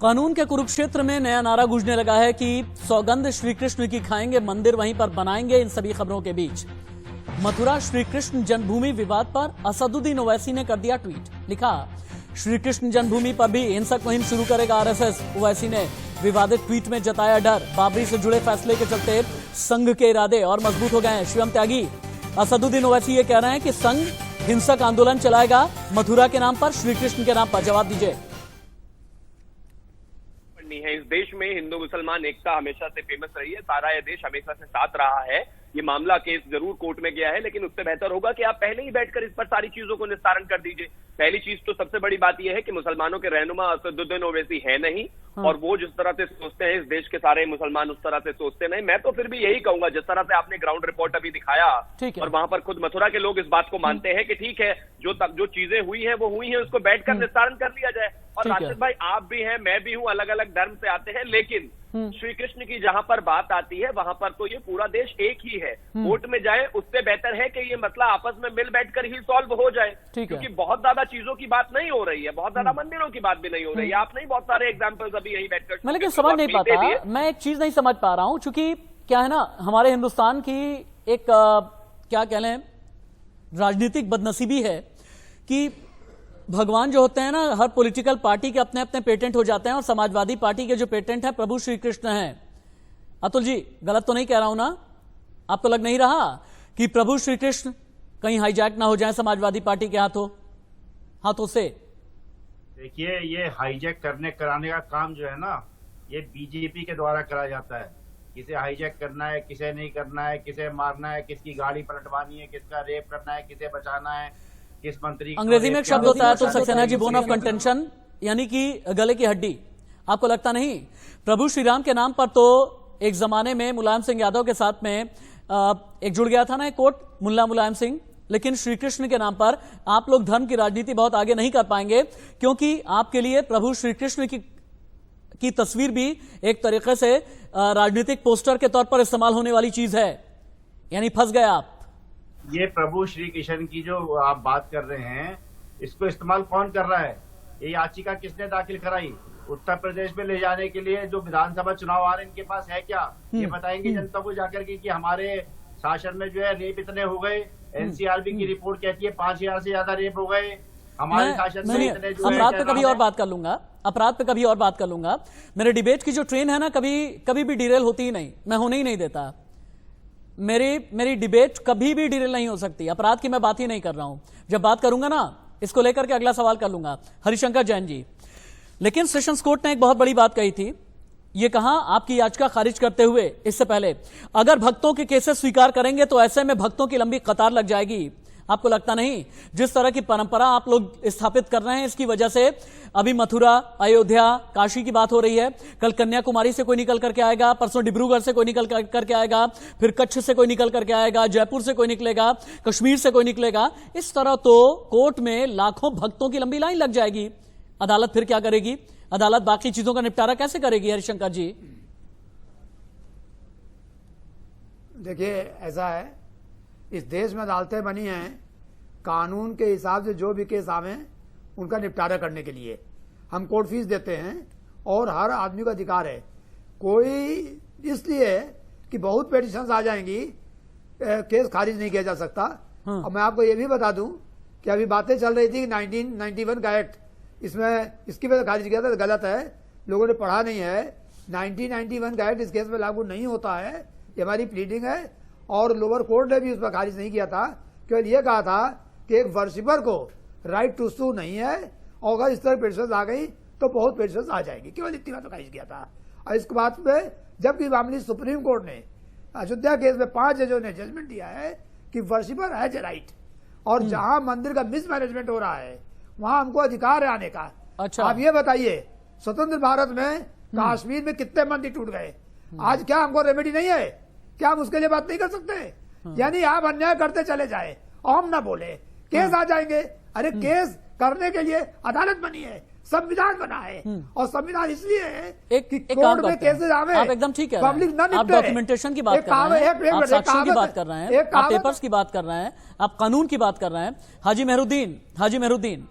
कानून के कुरुक्षेत्र में नया नारा गूंजने लगा है कि सौगंध श्री कृष्ण की खाएंगे, मंदिर वहीं पर बनाएंगे। इन सभी खबरों के बीच मथुरा श्री कृष्ण जन्मभूमि विवाद पर असदुद्दीन ओवैसी ने कर दिया ट्वीट। लिखा, श्री कृष्ण जन्मभूमि पर भी हिंसक मुहिम शुरू करेगा आरएसएस। ओवैसी ने विवादित ट्वीट में जताया डर। बाबरी से जुड़े फैसले के चलते संघ के इरादे और मजबूत हो गए हैं। शिवम त्यागी, असदुद्दीन ओवैसी ये कह रहे हैं कि संघ हिंसक आंदोलन चलाएगा मथुरा के नाम पर, श्री कृष्ण के नाम पर। जवाब दीजिए। है इस देश में हिंदू मुसलमान एकता हमेशा से फेमस रही है, सारा यह देश हमेशा से साथ रहा है। ये मामला केस जरूर कोर्ट में गया है, लेकिन उससे बेहतर होगा कि आप पहले ही बैठकर इस पर सारी चीजों को निस्तारण कर दीजिए। पहली चीज तो सबसे बड़ी बात यह है कि मुसलमानों के रहनुमा असदुद्दीन ओवैसी है नहीं, और वो जिस तरह से सोचते हैं इस देश के सारे मुसलमान उस तरह से सोचते नहीं। मैं तो फिर भी यही कहूंगा, जिस तरह से आपने ग्राउंड रिपोर्ट अभी दिखाया और वहां पर खुद मथुरा के लोग इस बात को मानते हैं कि ठीक है, जो चीजें हुई है वो हुई है, उसको बैठकर निस्तारण कर लिया जाए। और राशिद भाई, आप भी हैं, मैं भी हूं, अलग अलग धर्म से आते हैं, लेकिन श्री कृष्ण की जहां पर बात आती है वहां पर तो ये पूरा देश एक ही है। कोर्ट में जाए उससे बेहतर है कि ये मसला आपस में मिल बैठकर ही सॉल्व हो जाए, क्योंकि बहुत ज्यादा चीजों की बात नहीं हो रही है, बहुत ज्यादा मंदिरों की बात भी नहीं हो रही है। आप नहीं, बहुत सारे एग्जाम्पल्स अभी यही बैठकर मैं लेकिन समझ नहीं पाता। मैं एक चीज नहीं समझ पा रहा हूं, चूंकि क्या है ना, हमारे हिंदुस्तान की एक क्या कह लें राजनीतिक बदनसीबी है कि भगवान जो होते हैं ना, हर पॉलिटिकल पार्टी के अपने अपने पेटेंट हो जाते हैं, और समाजवादी पार्टी के जो पेटेंट है प्रभु श्री कृष्ण हैं। अतुल जी, गलत तो नहीं कह रहा हूं ना? आपको लग नहीं रहा कि प्रभु श्री कृष्ण कहीं हाईजैक ना हो जाए समाजवादी पार्टी के हाथों से? देखिए, ये हाईजैक कराने का काम जो है ना, ये बीजेपी के द्वारा करा जाता है। किसे हाईजैक करना है, किसे नहीं करना है, किसे मारना है, किसकी गाड़ी पलटवानी है, किसका रेप करना है, किसे बचाना है, किस मंत्री। अंग्रेजी में एक शब्द होता है तो Saxena ji, bone of contention, यानी कि गले की हड्डी। आपको लगता नहीं? प्रभु श्री राम के नाम पर तो एक जमाने में मुलायम सिंह यादव के साथ में एक जुड़ गया था ना एक कोट, मुल्ला मुलायम सिंह। लेकिन श्री कृष्ण के नाम पर आप लोग धर्म की राजनीति बहुत आगे नहीं कर पाएंगे, क्योंकि आपके लिए प्रभु श्री कृष्ण की तस्वीर भी एक तरीके से राजनीतिक पोस्टर के तौर पर इस्तेमाल होने वाली चीज है। यानी फंस गए आप। ये प्रभु श्री कृष्ण की जो आप बात कर रहे हैं, इसको इस्तेमाल कौन कर रहा है? ये याचिका किसने दाखिल कराई? उत्तर प्रदेश में ले जाने के लिए जो विधानसभा चुनाव आ रहे हैं, इनके पास है क्या? ये बताएंगे जनता को जाकर के कि हमारे शासन में जो है रेप इतने हो गए। एनसीआरबी की रिपोर्ट कहती है 5000 से ज्यादा रेप हो गए हमारे शासन में। इतने अपराध पे कभी और बात कर लूंगा, अपराध पे कभी और बात कर लूंगा। मेरे डिबेट की जो ट्रेन है ना, कभी भी डिरेल होती ही नहीं, मैं होने ही नहीं देता। मेरी डिबेट कभी भी डिरेल नहीं हो सकती। अपराध की मैं बात ही नहीं कर रहा हूं। जब बात करूंगा ना, इसको लेकर के अगला सवाल कर लूंगा। हरिशंकर जैन जी, लेकिन सेशंस कोर्ट ने एक बहुत बड़ी बात कही थी। यह कहा आपकी याचिका खारिज करते हुए, इससे पहले अगर भक्तों के केसेस स्वीकार करेंगे तो ऐसे में भक्तों की लंबी कतार लग जाएगी। आपको लगता नहीं? जिस तरह की परंपरा आप लोग स्थापित कर रहे हैं, इसकी वजह से अभी मथुरा, अयोध्या, काशी की बात हो रही है, कल कन्याकुमारी से कोई निकल करके आएगा, परसों डिब्रूगढ़ से कोई निकल करके आएगा, फिर कच्छ से कोई निकल करके आएगा, जयपुर से कोई निकलेगा, कश्मीर से कोई निकलेगा। इस तरह तो कोर्ट में लाखों भक्तों की लंबी लाइन लग जाएगी। अदालत फिर क्या करेगी? अदालत बाकी चीजों का निपटारा कैसे करेगी? हरिशंकर जी, देखिए, ऐसा है, इस देश में अदालतें बनी हैं कानून के हिसाब से जो भी केस आवे उनका निपटारा करने के लिए। हम कोर्ट फीस देते हैं और हर आदमी का अधिकार है। कोई इसलिए कि बहुत पिटीशंस आ जाएंगी, केस खारिज नहीं किया जा सकता। और मैं आपको ये भी बता दूं कि अभी बातें चल रही थी कि 1991 का एक्ट, इसमें इसकी वजह से खारिज किया था, तो गलत है, लोगों ने पढ़ा नहीं है। 1991 का एक्ट इस केस में लागू नहीं होता है, ये हमारी प्लीडिंग है। और लोअर कोर्ट ने भी उस पर खारिज नहीं किया था, केवल ये कहा था कि एक वर्शिपर को राइट टू सू नहीं है, और अगर इस तरह पिटीशंस आ गई तो बहुत पिटीशंस आ जाएंगी, केवल इतनी बात तो खारिज किया था। और इसके बाद में जबकि मामले सुप्रीम कोर्ट ने अयोध्या केस में 5 जजों ने जजमेंट दिया है कि वर्शिपर हैज ए राइट, और जहां मंदिर का मिसमैनेजमेंट हो रहा है वहां हमको अधिकार है आने का। अच्छा, आप ये बताइए, स्वतंत्र भारत में कश्मीर में कितने मंदिर टूट गए? आज क्या हमको रेमेडी नहीं है? क्या हम उसके लिए बात नहीं कर सकते? यानी आप अन्याय करते चले जाए और हम ना बोले, केस आ जाएंगे। अरे केस करने के लिए अदालत बनी है, संविधान बना है, और संविधान इसलिए है कि कोर्ट में केसेस आवे। आप एकदम ठीक है, पब्लिक न निपटे। आप डॉक्यूमेंटेशन की बात कर रहे हैं, आप साक्ष्यों की बात कर रहे हैं, आप पेपर्स की बात कर रहे हैं, आप कानून की बात कर रहे हैं। हाजी मेहरुद्दीन,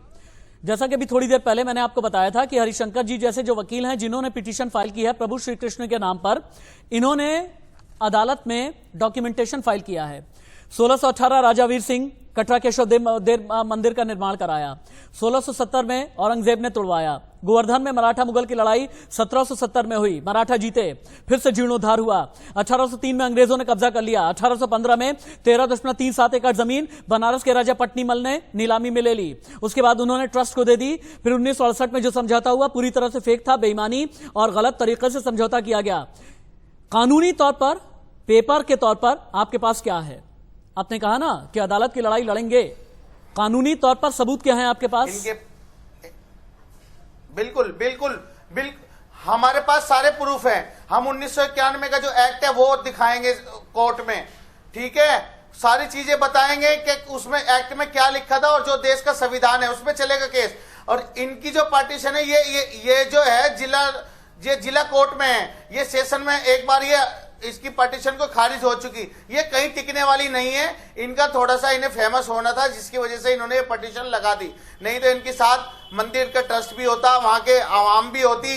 जैसा कि अभी थोड़ी देर पहले मैंने आपको बताया था कि हरिशंकर जी जैसे जो वकील हैं जिन्होंने पिटीशन फाइल की है प्रभु श्री कृष्ण के नाम पर, इन्होंने अदालत में डॉक्यूमेंटेशन फाइल किया है। 1618 राजा वीर सिंह कटरा केशव देव मंदिर का निर्माण कराया। 1670 में औरंगजेब ने तुड़वाया। गोवर्धन में मराठा मुगल की लड़ाई 1770 में हुई, मराठा जीते, फिर से जीर्णोद्धार हुआ। 1803 में अंग्रेजों ने कब्जा कर लिया। 1815 में 13.37 एकड़ जमीन बनारस के राजा पट्टीमल ने नीलामी में ले ली। उसके बाद उन्होंने ट्रस्ट को दे दी। फिर 1968 में जो समझौता हुआ पूरी तरह से फेक था, बेईमानी और गलत तरीके से समझौता किया गया। कानूनी तौर पर, पेपर के तौर पर आपके पास क्या है? आपने कहा ना कि अदालत की लड़ाई लड़ेंगे, कानूनी तौर पर सबूत क्या है आपके पास? बिल्कुल बिल्कुल बिल्कुल, हमारे पास सारे प्रूफ हैं। हम 1991 का जो एक्ट है वो दिखाएंगे कोर्ट में, ठीक है। सारी चीजें बताएंगे कि उसमें एक्ट में क्या लिखा था और जो देश का संविधान है उसमें चलेगा केस। और इनकी जो पार्टीशन है ये जो है जिला कोर्ट में है, ये सेशन में एक बार ये इसकी पार्टीशन को खारिज हो चुकी, ये कहीं टिकने वाली नहीं है। इनका थोड़ा सा इन्हें फेमस होना था जिसकी वजह से इन्होंने ये पार्टीशन लगा दी, नहीं तो इनके साथ मंदिर का ट्रस्ट भी होता, वहां के आवाम भी होती,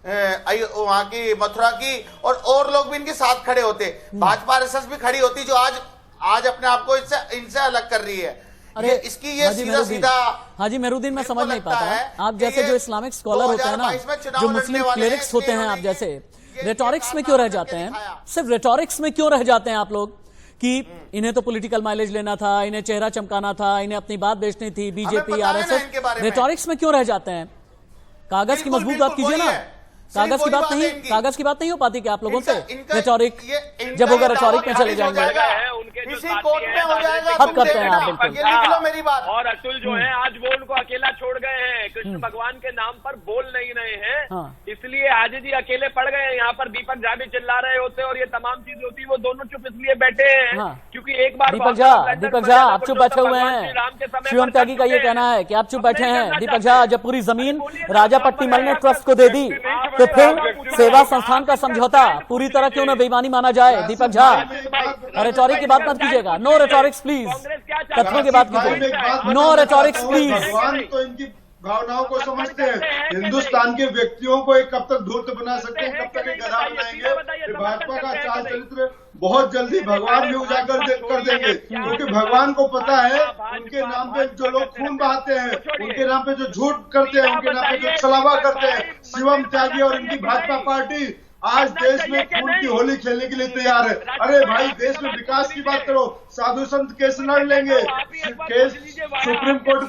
वहां की मथुरा की, और लोग भी इनके साथ खड़े होते। भाजपा आरएसएस भी खड़ी होती जो आज अपने आप को इनसे अलग कर रही है। अरे इसकी ये सीधा हाजी मेहरुद्दीन, मैं समझ नहीं पाता आप जैसे जो इस्लामिक स्कॉलर होते हैं ना, जो मुस्लिम क्लेरिक्स होते हैं, आप जैसे रेटोरिक्स में क्यों रह जाते हैं? सिर्फ रेटोरिक्स में क्यों रह जाते हैं आप लोग कि इन्हें तो पॉलिटिकल माइलेज लेना था, इन्हें चेहरा चमकाना था, इन्हें अपनी बात बेचनी थी, बीजेपी आरएसएस, रेटोरिक्स में क्यों रह जाते हैं? कागज की मजबूत बात कीजिए ना। कागज की बात नहीं हो पाती कि आप लोगों से? रेटोरिक जब होगा रेटोरिक में चले जाएंगे, किसी कोर्ट में हो जाएगा। अब करते हैं आप, बिल्कुल मेरी बात। और अतुल जो है आज वो उनको अकेला छोड़ गए हैं, कृष्ण भगवान के नाम पर बोल नहीं रहे हैं, इसलिए आज जी अकेले पड़ गए हैं। यहाँ पर दीपक झा भी चिल्ला रहे होते और ये तमाम चीजें होती, वो दोनों चुप इसलिए बैठे हैं क्योंकि एक बार दीपक झा आप चुप बैठे हुए हैं। शिवम त्यागी का ये कहना है कि आप चुप बैठे हैं। दीपक झा, जब पूरी जमीन राजा पट्टीमल ने ट्रस्ट को दे दी तो फिर सेवा संस्थान का समझौता पूरी तरह क्यों न बेईमानी माना जाए? दीपक झा, रेटोरिक की बात मत कीजिएगा। नो रेटोरिक्स प्लीज, तथ्यों की बात कीजिए। No rhetorics please. भगवान तो इनकी भावनाओं को समझते हैं। हिंदुस्तान के व्यक्तियों को एक कब तक धूर्त बना सकते हैं, कब तक एक गधा बनाएंगे। भाजपा का चाल चरित्र बहुत जल्दी भगवान भी उजागर कर देंगे, क्योंकि भगवान को पता है उनके नाम पे जो लोग खून बहाते हैं, उनके नाम पे जो झूठ करते हैं, उनके नाम पे जो छलावा करते हैं, शिवम त्यागी और इनकी भाजपा पार्टी आज देश में खून की होली खेलने के लिए तैयार है। अरे भाई, देश में विकास की बात करो, साधु संत केस लड़ लेंगे, केस सुप्रीम कोर्ट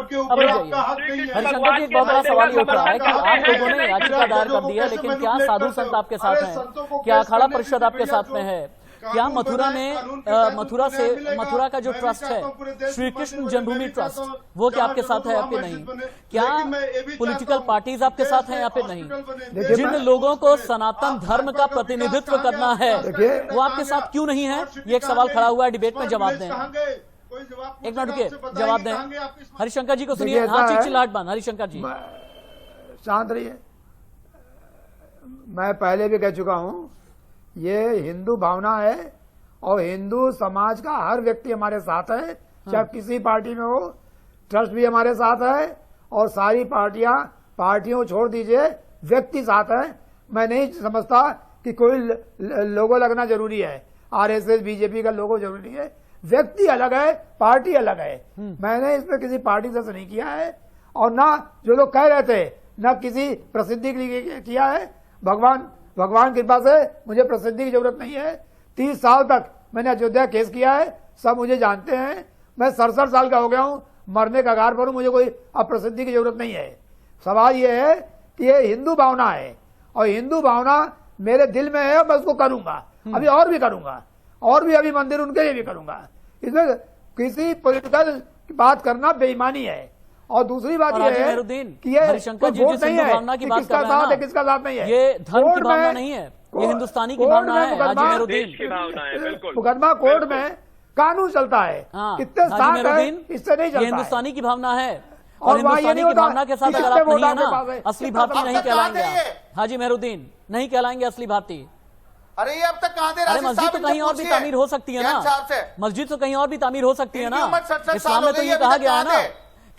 के ऊपर आपका हक नहीं है। हरिशंकर जी, एक बहुत बड़ा सवाल ये उठ रहा है कि आप लोगों ने याचिका दायर कर दी है, लेकिन क्या साधु संत आपके साथ हैं? क्या अखाड़ा परिषद आपके साथ में है? क्या मथुरा में मथुरा का जो ट्रस्ट है, श्री कृष्ण जन्मभूमि ट्रस्ट, वो क्या आपके साथ है या फिर नहीं? क्या पॉलिटिकल पार्टीज आपके साथ हैं या फिर नहीं? जिन लोगों को सनातन धर्म का प्रतिनिधित्व करना है वो आपके साथ क्यों नहीं है? ये एक सवाल खड़ा हुआ है, डिबेट में जवाब दें। एक मिनट रुकिए, जवाब दें। हरिशंकर जी को सुनिए। हाँ, चिल्लाहट बंद। हरिशंकर जी शांत रहिए। मैं पहले भी कह चुका हूं, ये हिंदू भावना है और हिंदू समाज का हर व्यक्ति हमारे साथ है, चाहे किसी पार्टी में हो। ट्रस्ट भी हमारे साथ है और सारी पार्टियों छोड़ दीजिए, व्यक्ति साथ है। मैं नहीं समझता कि कोई लोगो लगना जरूरी है, आरएसएस बीजेपी का लोगो जरूरी है। व्यक्ति अलग है, पार्टी अलग है। मैंने इसमें किसी पार्टी से नहीं किया है और ना जो लोग कह रहे थे ना किसी प्रसिद्धि के लिए किया है। भगवान कृपा से मुझे प्रसिद्धि की जरूरत नहीं है। 30 साल तक मैंने अयोध्या केस किया है, सब मुझे जानते हैं। मैं 67 साल का हो गया हूं, मरने का कगार पर हूं, मुझे कोई अब प्रसिद्धि की जरूरत नहीं है। सवाल यह है कि ये हिंदू भावना है और हिंदू भावना मेरे दिल में है, मैं उसको करूंगा, अभी और भी करूंगा, और भी अभी मंदिर उनके लिए भी करूंगा। इसमें किसी पॉलिटिकल बात करना बेईमानी है। और दूसरी बात यह है कि ये हरिशंकर जी जिस हिंदू भावना की बात कर रहे हैं ना, किसका साथ नहीं है, ये धर्म की भावना नहीं है, ये हिंदुस्तानी की भावना है। मुकदमा कोर्ट में कानून चलता है, कितने साथ है इससे नहीं चलता। हिंदुस्तानी की भावना है और हिंदुस्तानी की भावना के साथ अगर आप नहीं है ना, असली भारतीय नहीं कहलाएंगे। हाजी मेहरुद्दीन नहीं कहलाएंगे असली भारतीय। अरे ये अब तक कहां थे? अरे मस्जिद तो कहीं और भी तामीर हो सकती है ना, मस्जिद तो कहीं और भी तामीर हो सकती है ना। इस्लाम में तो ये कहा गया है ना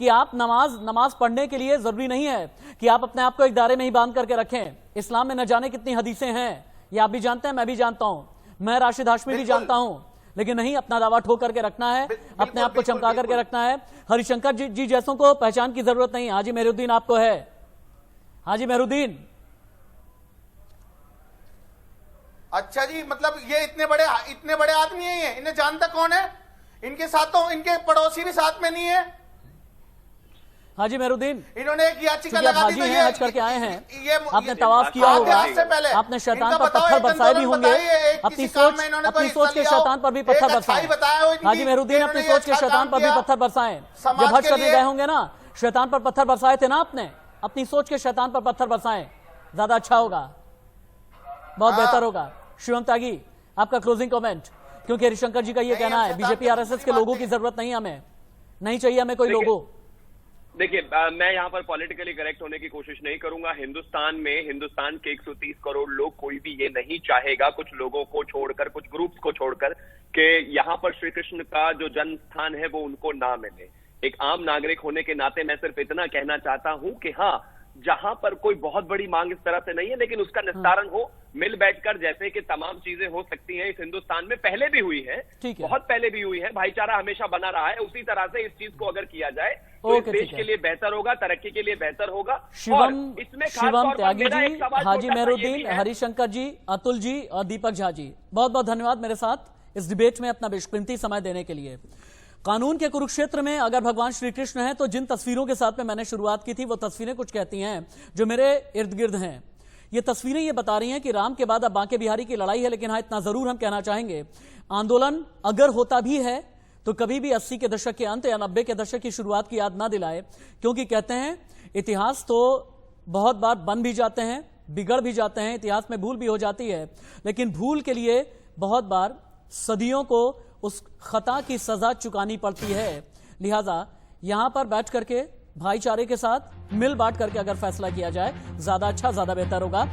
कि आप नमाज पढ़ने के लिए जरूरी नहीं है कि आप अपने आप को एक दायरे में ही बांध करके रखें। इस्लाम में न जाने कितनी हदीसें हैं, ये आप भी जानते हैं, मैं भी जानता हूं, मैं राशिद हाशमी भी जानता हूं, लेकिन नहीं, अपना दावा ठोक करके रखना है, अपने आप को चमका करके रखना है। हरिशंकर जी जैसों को पहचान की जरूरत नहीं। हाजी मेहरुद्दीन आपको है, हाजी मेहरुद्दीन। अच्छा जी, मतलब ये इतने बड़े आदमी हैं, ये इन्हें जानता कौन है? इनके साथ तो इनके पड़ोसी भी साथ में नहीं है। हाजी मेहरुद्दीन, इन्होंने एक याचिका क्योंकि आप लगा दी, हाजी तो हैं, हज करके आए हैं, आपने तवाफ किया होगा, आपने शैतान पर पत्थर बरसाए भी होंगे, अपनी सोच के शैतान पर भी पत्थर बरसाए। हाजी मेहरुद्दीन, अपनी सोच के शैतान पर भी पत्थर बरसाए। जब हज करने गए होंगे ना, शैतान पर पत्थर बरसाए थे ना आपने, अपनी सोच के शैतान पर पत्थर बरसाए, ज्यादा अच्छा होगा, बहुत बेहतर होगा। शिवम त्यागी, आपका क्लोजिंग कमेंट, क्योंकि हरिशंकर जी का ये कहना है बीजेपी आरएसएस के लोगों की जरूरत नहीं, हमें नहीं चाहिए, हमें कोई लोगों। देखिए, मैं यहाँ पर पॉलिटिकली करेक्ट होने की कोशिश नहीं करूंगा। हिंदुस्तान के 130 करोड़ लोग, कोई भी ये नहीं चाहेगा, कुछ लोगों को छोड़कर, कुछ ग्रुप्स को छोड़कर, कि यहाँ पर श्री कृष्ण का जो जन्म स्थान है वो उनको ना मिले। एक आम नागरिक होने के नाते मैं सिर्फ इतना कहना चाहता हूं कि हाँ, जहां पर कोई बहुत बड़ी मांग इस तरह से नहीं है, लेकिन उसका निस्तारण हो मिल बैठकर, जैसे कि तमाम चीजें हो सकती हैं। इस हिंदुस्तान में पहले भी हुई है, बहुत पहले भी हुई है, भाईचारा हमेशा बना रहा है। उसी तरह से इस चीज को अगर किया जाए तो इस देश के लिए बेहतर होगा, तरक्की के लिए बेहतर होगा। शिवम त्यागी जी, हाजी मेहरुद्दीन, हरिशंकर जी, अतुल जी और दीपक झा जी, बहुत बहुत धन्यवाद मेरे साथ इस डिबेट में अपना बेशकीमती समय देने के लिए। कानून के कुरुक्षेत्र में अगर भगवान श्री कृष्ण हैं, तो जिन तस्वीरों के साथ में मैंने शुरुआत की थी वो तस्वीरें कुछ कहती हैं जो मेरे इर्द गिर्द हैं। ये तस्वीरें ये बता रही हैं कि राम के बाद अब बांके बिहारी की लड़ाई है, लेकिन हाँ, इतना जरूर हम कहना चाहेंगे, आंदोलन अगर होता भी है तो कभी भी 80 के दशक के अंत या 90 के दशक की शुरुआत की याद ना दिलाए, क्योंकि कहते हैं इतिहास तो बहुत बार बन भी जाते हैं, बिगड़ भी जाते हैं, इतिहास में भूल भी हो जाती है, लेकिन भूल के लिए बहुत बार सदियों को उस खता की सजा चुकानी पड़ती है। लिहाजा यहां पर बैठ करके भाईचारे के साथ मिल बांट करके अगर फैसला किया जाए, ज्यादा अच्छा, ज्यादा बेहतर होगा।